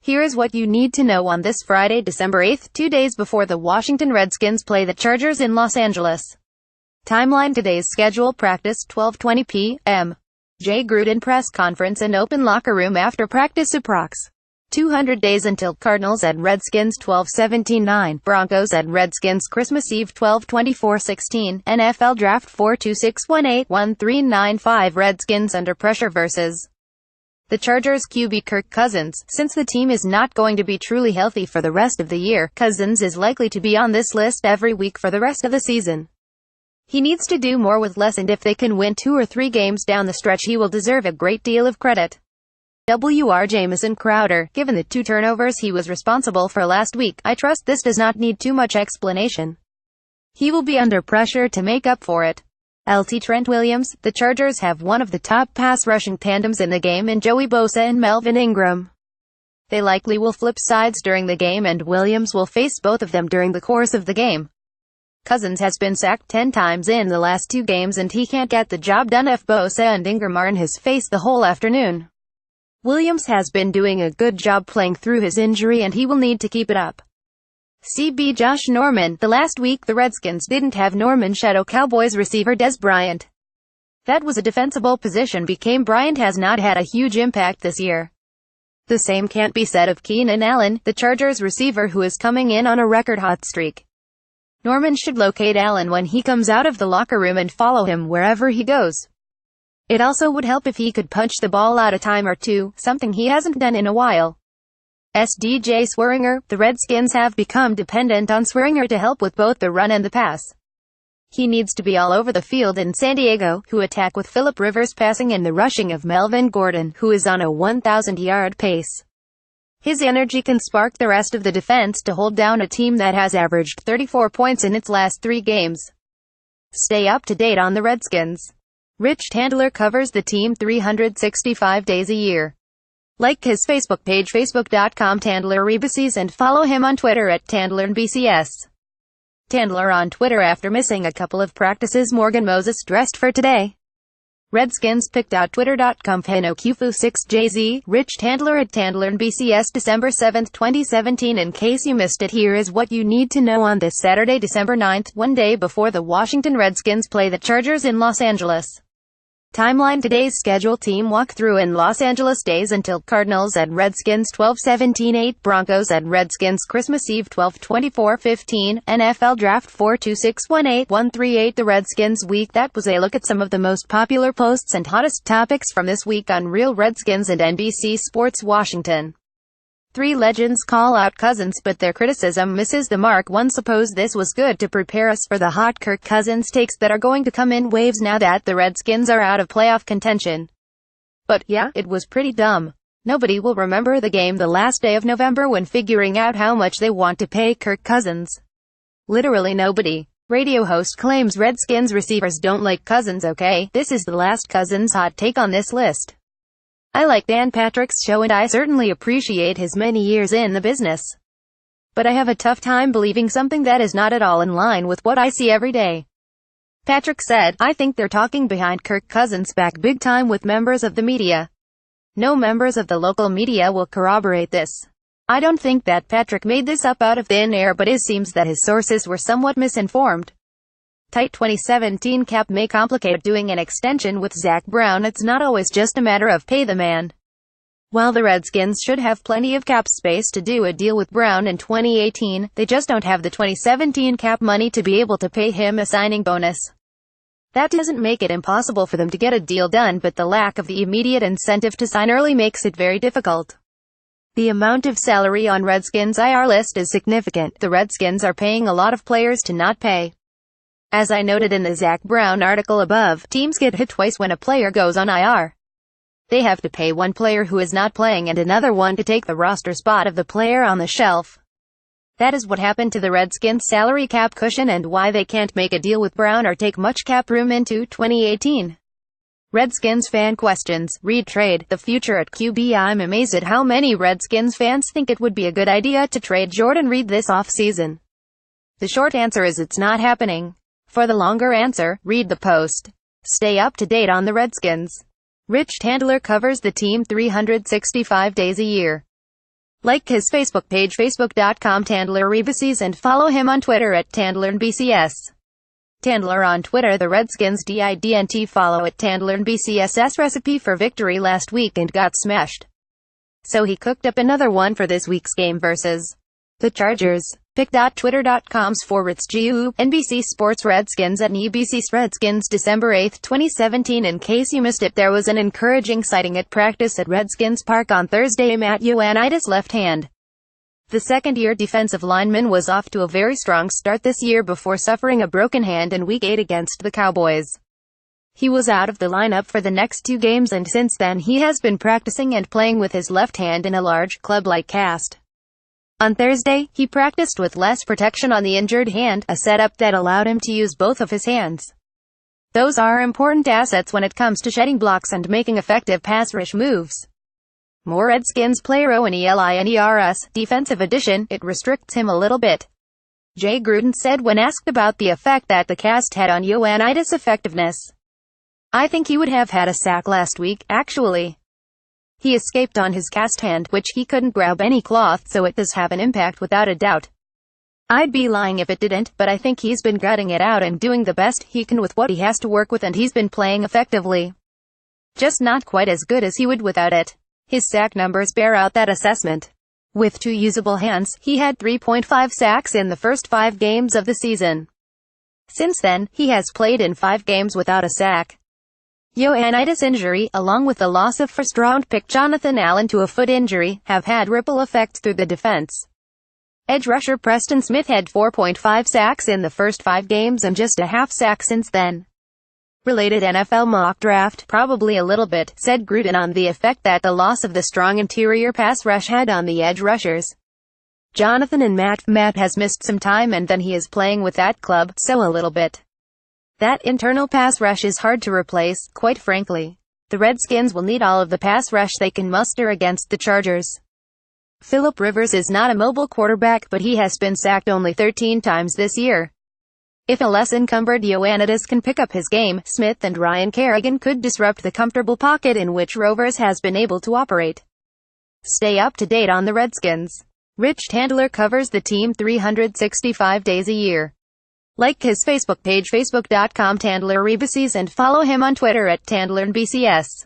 Here is what you need to know on this Friday, December 8th, 2 days before the Washington Redskins play the Chargers in Los Angeles. Timeline: today's schedule: practice 12:20 p.m. Jay Gruden press conference and open locker room after practice. Approx. 200 days until Cardinals at Redskins 12/17/9, Broncos at Redskins Christmas Eve 12/24/16, NFL Draft 426181395 Redskins under pressure versus the Chargers QB Kirk Cousins. Since the team is not going to be truly healthy for the rest of the year, Cousins is likely to be on this list every week for the rest of the season. He needs to do more with less, and if they can win 2 or 3 games down the stretch, he will deserve a great deal of credit. W.R. Jamison Crowder, given the 2 turnovers he was responsible for last week, I trust this does not need too much explanation. He will be under pressure to make up for it. LT Trent Williams, the Chargers have one of the top pass rushing tandems in the game in Joey Bosa and Melvin Ingram. They likely will flip sides during the game, and Williams will face both of them during the course of the game. Cousins has been sacked 10 times in the last 2 games, and he can't get the job done if Bosa and Ingram are in his face the whole afternoon. Williams has been doing a good job playing through his injury, and he will need to keep it up. CB Josh Norman. The last week the Redskins didn't have Norman shadow Cowboys receiver Dez Bryant. That was a defensible position. Bryant has not had a huge impact this year. The same can't be said of Keenan Allen, the Chargers receiver who is coming in on a record hot streak. Norman should locate Allen when he comes out of the locker room and follow him wherever he goes. It also would help if he could punch the ball out a time or two, something he hasn't done in a while. DJ Swearinger. The Redskins have become dependent on Swearinger to help with both the run and the pass. He needs to be all over the field in San Diego, who attack with Phillip Rivers passing and the rushing of Melvin Gordon, who is on a 1,000-yard pace. His energy can spark the rest of the defense to hold down a team that has averaged 34 points in its last 3 games. Stay up to date on the Redskins. Rich Tandler covers the team 365 days a year. Like his Facebook page, facebook.com/TandlerRebases, and follow him on Twitter at TandlerNBCS. Tandler on Twitter after missing a couple of practices. Morgan Moses dressed for today. Redskins picked out Twitter.com/PenoQfu6JZ. Rich Tandler at TandlerNBCS. December 7, 2017. In case you missed it, here is what you need to know on this Saturday, December 9th, 1 day before the Washington Redskins play the Chargers in Los Angeles. Timeline: today's schedule, team walkthrough in Los Angeles, days until Cardinals at Redskins 12/17/8, Broncos at Redskins Christmas Eve 12/24/15, NFL Draft 426181338. The Redskins week. That was a look at some of the most popular posts and hottest topics from this week on Real Redskins and NBC Sports Washington. 3 legends call out Cousins, but their criticism misses the mark. 1. Suppose this was good to prepare us for the hot Kirk Cousins takes that are going to come in waves now that the Redskins are out of playoff contention. But, yeah, it was pretty dumb. Nobody will remember the game the last day of November when figuring out how much they want to pay Kirk Cousins. Literally nobody. Radio host claims Redskins receivers don't like Cousins. Okay, this is the last Cousins hot take on this list. I like Dan Patrick's show, and I certainly appreciate his many years in the business. But I have a tough time believing something that is not at all in line with what I see every day. Patrick said, I think they're talking behind Kirk Cousins' back big time with members of the media. No members of the local media will corroborate this. I don't think that Patrick made this up out of thin air, but it seems that his sources were somewhat misinformed. Tight 2017 cap may complicate doing an extension with Zach Brown. It's not always just a matter of pay the man. While the Redskins should have plenty of cap space to do a deal with Brown in 2018, they just don't have the 2017 cap money to be able to pay him a signing bonus. That doesn't make it impossible for them to get a deal done, but the lack of the immediate incentive to sign early makes it very difficult. The amount of salary on Redskins' IR list is significant. The Redskins are paying a lot of players to not pay. As I noted in the Zach Brown article above, teams get hit twice when a player goes on IR. They have to pay one player who is not playing and another one to take the roster spot of the player on the shelf. That is what happened to the Redskins' salary cap cushion and why they can't make a deal with Brown or take much cap room into 2018. Redskins fan questions. Reed trade, the future at QB. I'm amazed at how many Redskins fans think it would be a good idea to trade Jordan Reed this offseason. The short answer is it's not happening. For the longer answer, read the post. Stay up to date on the Redskins. Rich Tandler covers the team 365 days a year. Like his Facebook page facebook.com/TandlerRebcs and follow him on Twitter @TandlerNBCS. Tandler on Twitter. The Redskins didn't follow @TandlerNBCS's recipe for victory last week and got smashed. So he cooked up another one for this week's game versus the Chargers. Pic.twitter.com/GU, NBC Sports Redskins at NBC Redskins December 8, 2017. In case you missed it, there was an encouraging sighting at practice at Redskins Park on Thursday. Matt Ioannidis, left hand. The second-year defensive lineman was off to a very strong start this year before suffering a broken hand in Week 8 against the Cowboys. He was out of the lineup for the next 2 games, and since then he has been practicing and playing with his left hand in a large, club-like cast. On Thursday, he practiced with less protection on the injured hand, a setup that allowed him to use both of his hands. Those are important assets when it comes to shedding blocks and making effective pass rush moves. More Redskins player O'Neill's defensive edition, it restricts him a little bit. Jay Gruden said when asked about the effect that the cast had on Ioannidis' effectiveness. "I think he would have had a sack last week, actually. He escaped on his cast hand, which he couldn't grab any cloth, so it does have an impact without a doubt. I'd be lying if it didn't, but I think he's been gutting it out and doing the best he can with what he has to work with, and he's been playing effectively. Just not quite as good as he would without it." His sack numbers bear out that assessment. With 2 usable hands, he had 3.5 sacks in the first 5 games of the season. Since then, he has played in 5 games without a sack. Ioannidis' injury, along with the loss of first-round pick Jonathan Allen to a foot injury, have had ripple effects through the defense. Edge rusher Preston Smith had 4.5 sacks in the first 5 games and just a half sack since then. Related NFL mock draft, probably a little bit, said Gruden on the effect that the loss of the strong interior pass rush had on the edge rushers. Jonathan and Matt has missed some time and then he is playing with that club, so a little bit. That internal pass rush is hard to replace, quite frankly. The Redskins will need all of the pass rush they can muster against the Chargers. Phillip Rivers is not a mobile quarterback, but he has been sacked only 13 times this year. If a less encumbered Ioannidis can pick up his game, Smith and Ryan Kerrigan could disrupt the comfortable pocket in which Rovers has been able to operate. Stay up to date on the Redskins. Rich Tandler covers the team 365 days a year. Like his Facebook page facebook.com/TandlerRebcs and follow him on Twitter @TandlerNBCS.